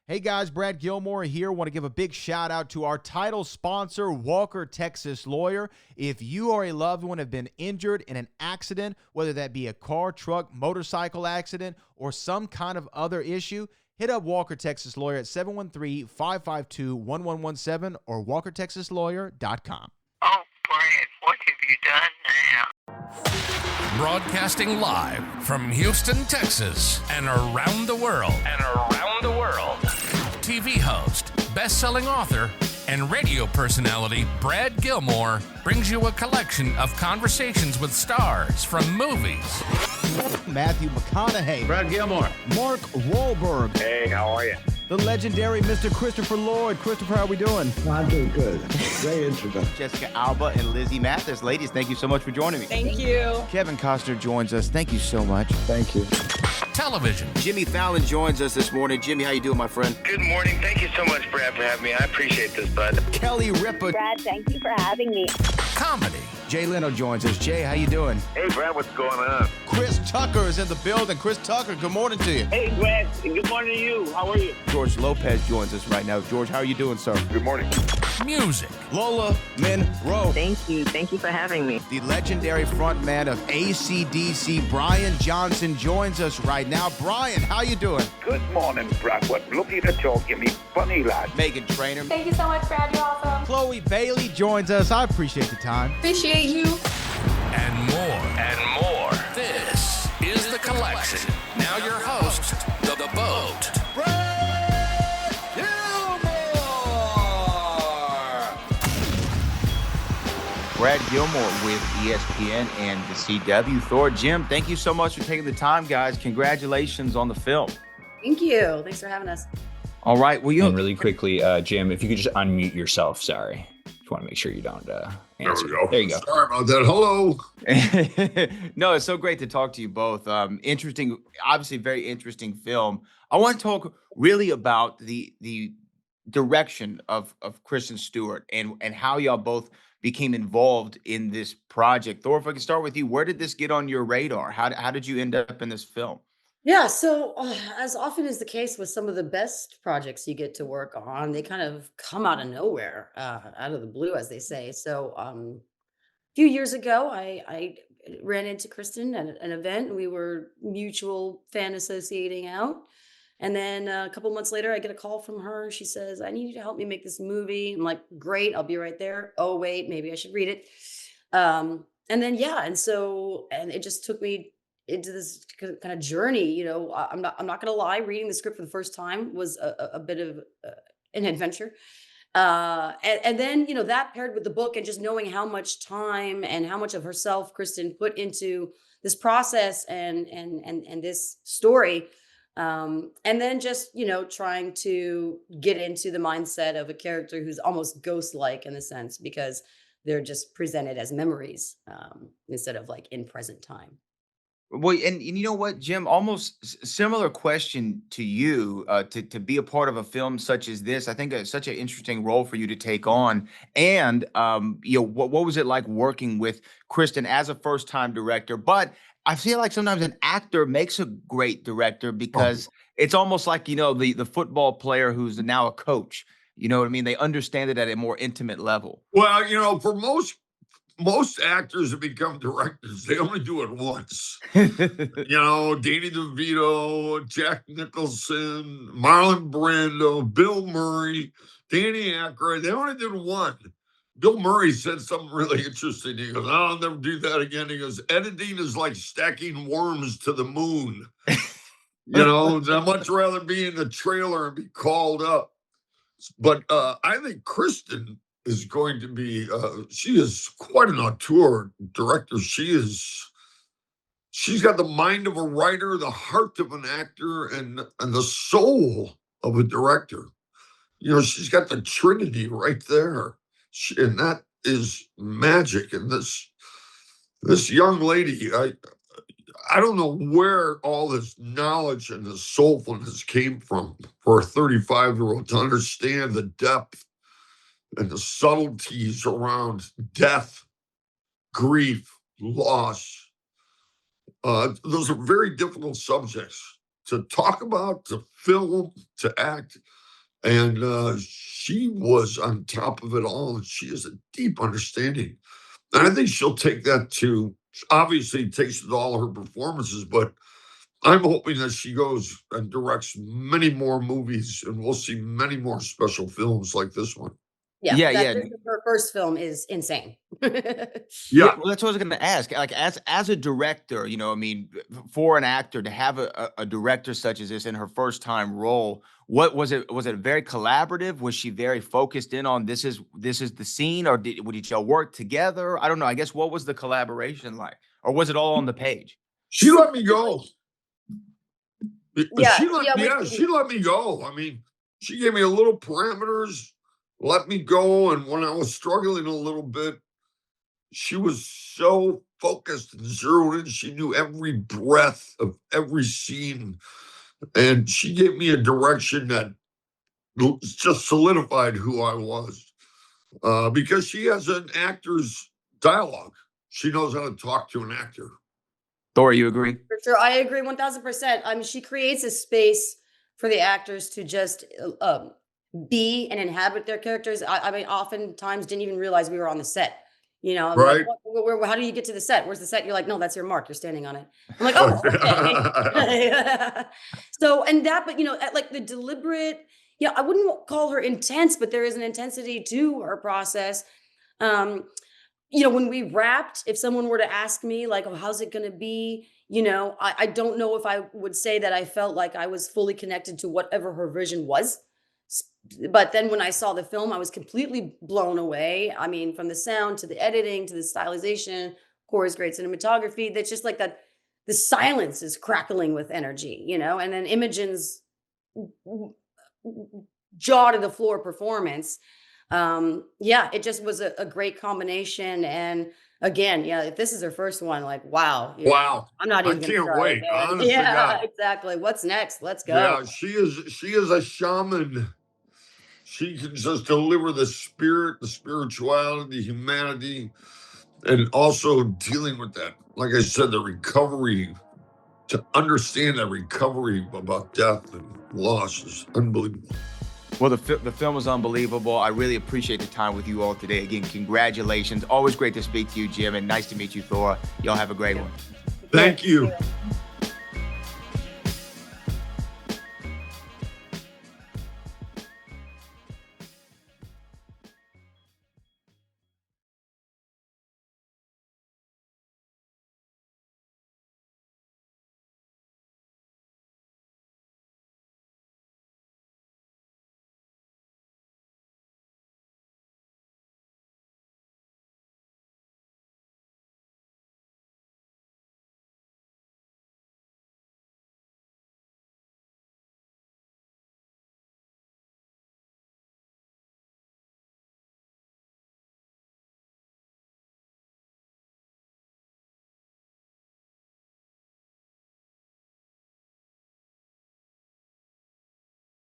Hey guys, Brad Gilmore here. Want to give a big shout out to our title sponsor, Walker Texas Lawyer. If you or a loved one have been injured in an accident, whether that be a car, truck, motorcycle accident, or some kind of other issue, hit up Walker Texas Lawyer at 713-552-1117 or walkertexaslawyer.com. Oh, Brad, what have you done now? Broadcasting live from Houston, Texas, and around the world. TV host, best-selling author, and radio personality Brad Gilmore brings you a collection of conversations with stars from movies. Matthew McConaughey. Brad Gilmore. Mark Wahlberg. Hey, how are you? The legendary Mr. Christopher Lloyd. Christopher, how are we doing? I'm doing good. Great introduction. Jessica Alba and Lizzie Mathis. Ladies, thank you so much for joining me. Thank you. Kevin Costner joins us. Thank you so much. Thank you. Television. Jimmy Fallon joins us this morning. Jimmy, how you doing, my friend? Good morning. Thank you so much, Brad, for having me. I appreciate this, bud. Kelly Ripa. Brad, thank you for having me. Comedy. Jay Leno joins us. Jay, how you doing? Hey, Brad, what's going on? Chris Tucker is in the building. Chris Tucker, good morning to you. Hey, Brad, and good morning to you. How are you? George Lopez joins us right now. George, how are you doing, sir? Good morning. Music. Lola Monroe. Thank you. Thank you for having me. The legendary frontman of AC/DC, Brian Johnson, joins us right now. Brian, how you doing? Good morning, Brad. What lovely to talk. You me funny lad. Megan Trainor. Thank you so much, Brad. You're awesome. Chloe Bailey joins us. I appreciate the time. Appreciate you. And more. This is The Collection. Now your host, The Boat. Brad Gilmore! Brad Gilmore with ESPN and the CW. Thora, Jim, thank you so much for taking the time, guys. Congratulations on the film. Thank you. Thanks for having us. All right. Well, And really quickly, Jim, if you could just unmute yourself. Sorry. Just want to make sure you don't answer. There we go. There you go. Sorry about that. Hello. No, it's so great to talk to you both. Interesting, obviously very interesting film. I want to talk really about the direction of Kristen Stewart and how y'all both became involved in this project. Thor, if I can start with you, where did this get on your radar? How did you end up in this film? Yeah, so as often is the case with some of the best projects you get to work on, they kind of come out of nowhere, out of the blue, as they say. So a few years ago, I ran into Kristen at an event. We were mutual fan associating out. And then a couple months later, I get a call from her. She says, I need you to help me make this movie. I'm like, great, I'll be right there. Oh, wait, maybe I should read it. And then, yeah, and it just took me into this kind of journey. You know, I'm not gonna lie, reading the script for the first time was a bit of an adventure. And then, you know, that paired with the book and just knowing how much time and how much of herself Kristen put into this process and this story. And then just, you know, trying to get into the mindset of a character who's almost ghost-like in a sense, because they're just presented as memories instead of like in present time. Well, and you know what, Jim, almost similar question to you, to be a part of a film such as this. I think it's such an interesting role for you to take on. And, you know, what was it like working with Kristen as a first-time director? But I feel like sometimes an actor makes a great director because it's almost like, you know, the football player who's now a coach. You know what I mean? They understand it at a more intimate level. Well, you know, for most actors that become directors, they only do it once. You know, Danny DeVito, Jack Nicholson, Marlon Brando, Bill Murray, Danny Aykroyd. They only did one. Bill Murray said something really interesting. He goes, I'll never do that again. He goes, editing is like stacking worms to the moon. You know, I'd much rather be in the trailer and be called up. But I think Kristen is going to be, she is quite an auteur director. She's got the mind of a writer, the heart of an actor, and the soul of a director. You know, she's got the trinity right there. And that is magic. And this young lady, I don't know where all this knowledge and this soulfulness came from for a 35-year-old to understand the depth and the subtleties around death, grief, loss. Those are very difficult subjects to talk about, to film, to act. And she was on top of it all. And she has a deep understanding. And I think she'll take that to, obviously takes it to all her performances, but I'm hoping that she goes and directs many more movies, and we'll see many more special films like this one. Yeah. Her first film is insane. Yeah, well, that's what I was going to ask. Like, as a director, I mean, for an actor to have a director such as this in her first time role, what was it? Was it very collaborative? Was she very focused in on this is the scene, or did y'all work together? I don't know. I guess what was the collaboration like, or was it all on the page? She let me go. Yeah, she let me go. I mean, she gave me a little parameters, let me go, and when I was struggling a little bit, she was so focused and zeroed in. She knew every breath of every scene, and she gave me a direction that just solidified who I was. Because she has an actor's dialogue. She knows how to talk to an actor. Thora, you agree? For sure, I agree 1000%. I mean, she creates a space for the actors to just be and inhabit their characters. I mean, oftentimes didn't even realize we were on the set. I'm right. Like, how do you get to the set? Where's the set? You're like, no, that's your mark. You're standing on it. I'm like, oh, okay. So, and that, but like the deliberate, I wouldn't call her intense, but there is an intensity to her process. When we wrapped, if someone were to ask me like, oh, how's it going to be? I don't know if I would say that I felt like I was fully connected to whatever her vision was. But then when I saw the film, I was completely blown away. I mean, from the sound to the editing to the stylization, of course, great cinematography. That's just like that. The silence is crackling with energy, and then Imogen's jaw to the floor performance. It just was a great combination. And again, if this is her first one, like, wow. Wow. I'm not even I can't wait. Okay? Honestly, yeah, exactly. What's next? Let's go. Yeah, she is a shaman. She can just deliver the spirit, the spirituality, the humanity, and also dealing with that. Like I said, the recovery, to understand that recovery about death and loss is unbelievable. Well, the film was unbelievable. I really appreciate the time with you all today. Again, congratulations. Always great to speak to you, Jim, and nice to meet you, Thora. Y'all have a great one. Thank you.